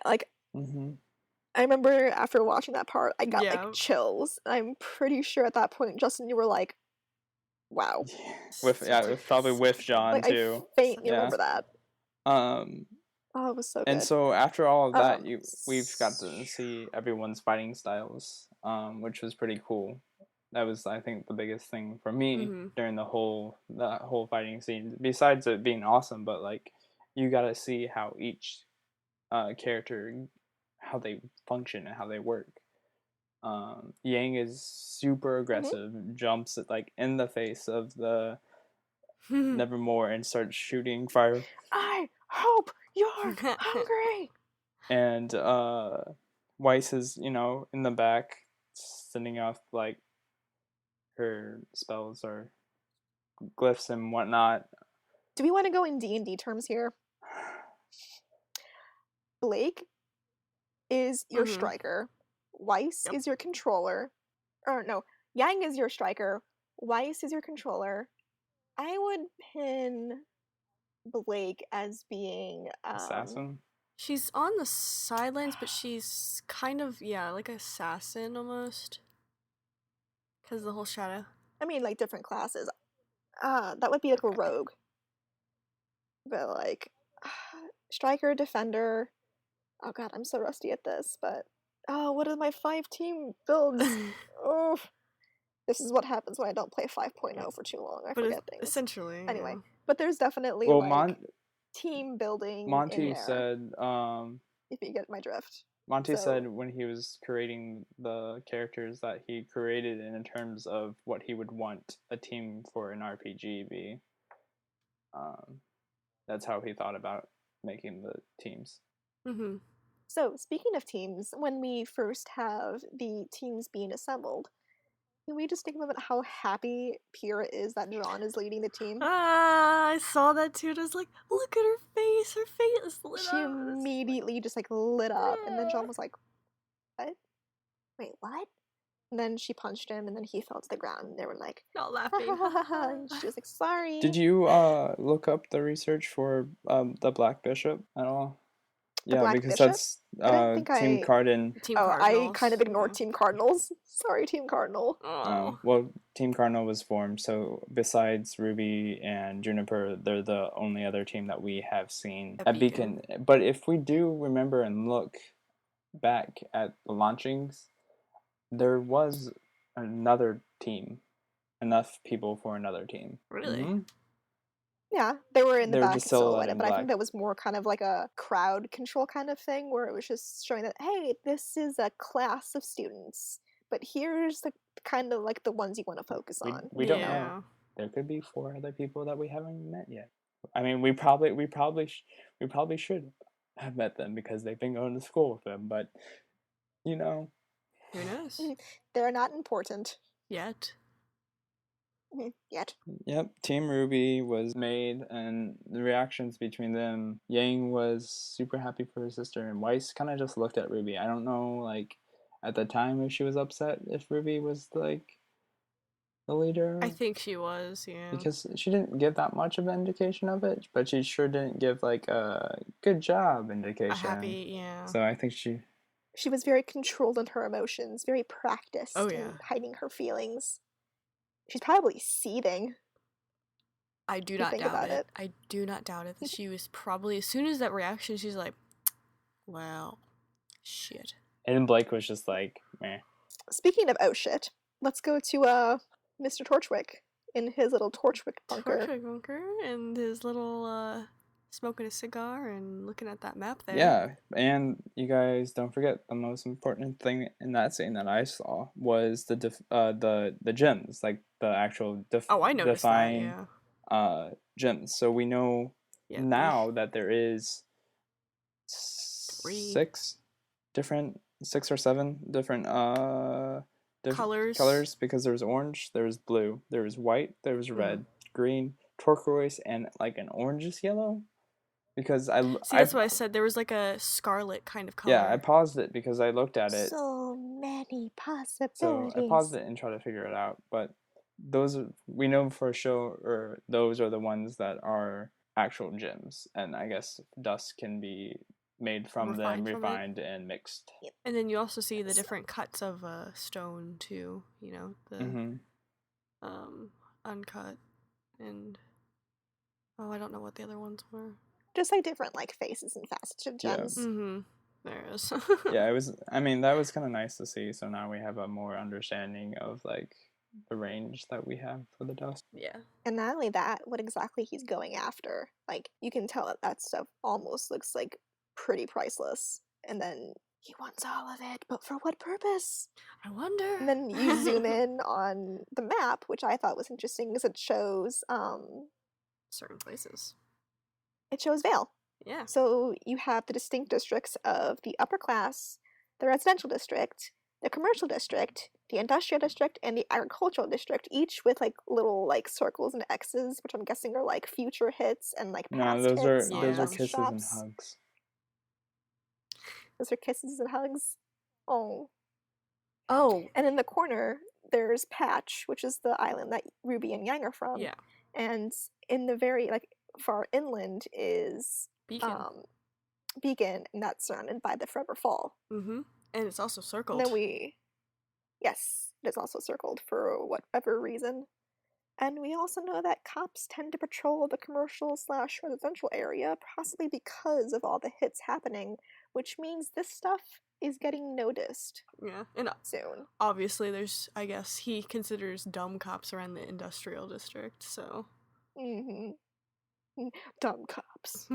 Like, I remember after watching that part, I got like chills. I'm pretty sure at that point, Justin, you were like, wow. It was probably with Jean like, too. I faintly remember that. Oh, it was so good. And so after all of that, we've got to see everyone's fighting styles, which was pretty cool. That was, I think, the biggest thing for me during that whole fighting scene. Besides it being awesome, but like, you got to see how each character, how they function and how they work. Yang is super aggressive, jumps like in the face of the Nevermore and starts shooting fire. I hope you're hungry. And Weiss is, in the back, sending off like her spells or glyphs and whatnot. Do we want to go in D&D terms here? Blake is your striker. Weiss is your controller. Or no, Yang is your striker. Weiss is your controller. I would pin Blake as being assassin. She's on the sidelines, but she's kind of like assassin almost. Because the whole shadow. I mean, like different classes. That would be like a rogue. But like striker, defender. Oh god, I'm so rusty at this. But what are my 5 team builds? Oh, this is what happens when I don't play 5.0 for too long. I forget things. Essentially. Anyway, but there's definitely team building. Monty in there, said, if you get my drift. Monty said when he was creating the characters that he created in terms of what he would want a team for an RPG be. That's how he thought about making the teams. So, speaking of teams, when we first have the teams being assembled, can we just think about how happy Pyrrha is that Jean is leading the team? I saw that too, and I was like, look at her face. Her face is lit up. She immediately just like lit up, and then Jean was like, what? Wait, what? And then she punched him, and then he fell to the ground, and they were like, not laughing. And she was like, sorry. Did you look up the research for the Black Bishop at all? Yeah, because Bishop? that's Team Cardin. I kind of ignored Team Cardinals. Sorry, Team Cardinal. Well, Team Cardinal was formed, so besides Ruby and Juniper, they're the only other team that we have seen at Beacon. But if we do remember and look back at the launchings, there was another team. Enough people for another team. Really? Yeah, they were in the back silhouetted, but I think that was more kind of like a crowd control kind of thing, where it was just showing that, hey, this is a class of students, but here's the kind of like the ones you want to focus on. We don't know. There could be 4 other people that we haven't met yet. I mean, we probably should have met them because they've been going to school with them, but who knows? They're not important yet. Yet. Yep, Team Ruby was made, and the reactions between them, Yang was super happy for her sister, and Weiss kind of just looked at Ruby. I don't know, like, at the time if she was upset if Ruby was, like the leader? I think she was, yeah. Because she didn't give that much of an indication of it, but she sure didn't give like a good job indication. A happy, yeah. So I think she was very controlled in her emotions, very practiced Oh, in yeah. hiding her feelings. She's probably seething. I do you not think doubt about it. it. I do not doubt it. That she was probably, as soon as that reaction, she's like, well, shit. and Blake was just like, meh. Speaking of oh shit, let's go to Mr. Torchwick in his little Torchwick bunker. Torchwick bunker and his little smoking a cigar and looking at that map there. Yeah, and you guys don't forget the most important thing in that scene that I saw was the gems, like the actual Oh, I noticed that, define yeah. gems. So we know Yeah, now that there is 3 6 or 7 different colors. because there was orange, there was blue, there was white, there was red, Mm. green, turquoise, and like an orangish yellow. Because See, that's what I said. There was like a scarlet kind of color. Yeah, I paused it because I looked at it. So many possibilities. So I paused it and tried to figure it out. But we know for sure, or those are the ones that are actual gems, and I guess dust can be made from them, refined and mixed. Yep. And then you also see the different cuts of stone too. You know, the uncut and I don't know what the other ones were. Just like different like faces and facets of gems. Yeah. Mm-hmm. There it is. Yeah, it was. I mean, that was kind of nice to see. So now we have a more understanding of like the range that we have for the dust. Yeah. And not only that, what exactly he's going after. Like you can tell that stuff almost looks like pretty priceless. And then he wants all of it, but for what purpose? I wonder. And then you zoom in on the map, which I thought was interesting because it shows certain places. It shows Vale. Yeah. So you have the distinct districts of the upper class, the residential district, the commercial district, the industrial district, and the agricultural district, each with like little like circles and X's, which I'm guessing are like future hits and like past No, those hits. are Dust kisses and shops. hugs. Those are kisses and hugs. Oh. Oh. And in the corner, there's Patch, which is the island that Ruby and Yang are from. Yeah. And in the very like far inland is Beacon, and that's surrounded by the Forever Fall. Mm-hmm. And it's also circled. And then yes, it is also circled for whatever reason. And we also know that cops tend to patrol the commercial/residential area, possibly because of all the hits happening, which means this stuff is getting noticed. Yeah, and soon. Obviously, I guess he considers dumb cops around the industrial district, so. Mm-hmm. Dumb cops.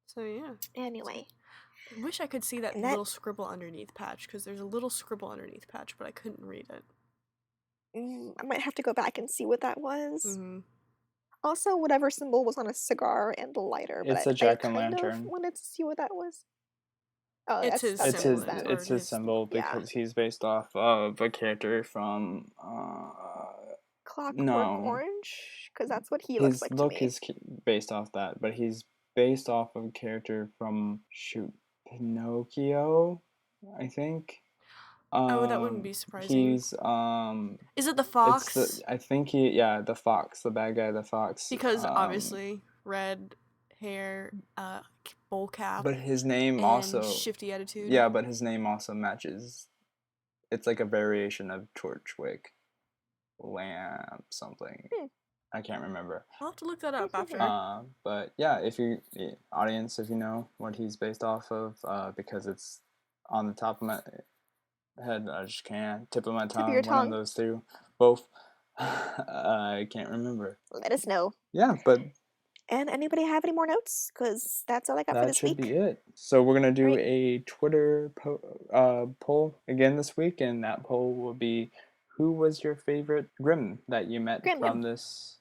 So yeah. Anyway. I wish I could see that little scribble underneath Patch, because there's a little scribble underneath Patch, but I couldn't read it. I might have to go back and see what that was. Mm-hmm. Also, whatever symbol was on a cigar and a lighter. It's but a jack-o'-lantern. I kind of wanted to see what that was. Oh, it's his symbol because he's based off of a character from Clockwork Orange, because that's what he looks like to me. His look is based off that, but he's based off of a character from Pinocchio, I think. That wouldn't be surprising. He's Is it the fox? The fox, the bad guy, the fox. Because obviously red hair, bowl cap. But his name and also shifty attitude. Yeah, but his name also matches. It's like a variation of Torchwick, Lamp something. I can't remember. I'll have to look that up after. But yeah, if you know what he's based off of, because it's on the top of my head, I just can't. Tip of my tongue, one of those two, both. I can't remember. Let us know. Yeah, but. And anybody have any more notes? Because that's all I got for this week. That should be it. So we're going to do a Twitter poll again this week, and that poll will be, who was your favorite Grimm that you met from these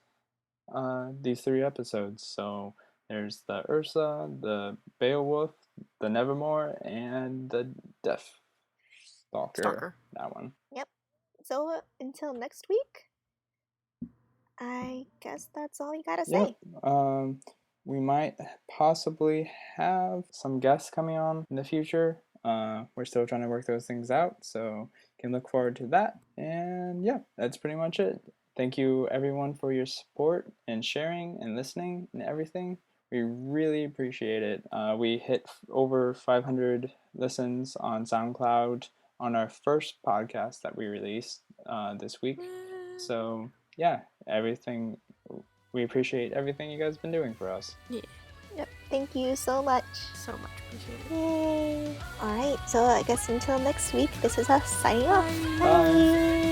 3 episodes? So there's the Ursa, the Beowolf, the Nevermore, and the Death Stalker. That one. Yep. So until next week, I guess that's all you gotta say. Yep. We might possibly have some guests coming on in the future. We're still trying to work those things out, so can look forward to that. And yeah, that's pretty much it. Thank you everyone for your support and sharing and listening and everything. We really appreciate it. We hit over 500 listens on SoundCloud on our first podcast that we released this week. So yeah, everything. We appreciate everything you guys have been doing for us. Yeah, Yep. Thank you so much. so much appreciated. Yay! Alright, so I guess until next week, this is us signing off. Bye. Bye.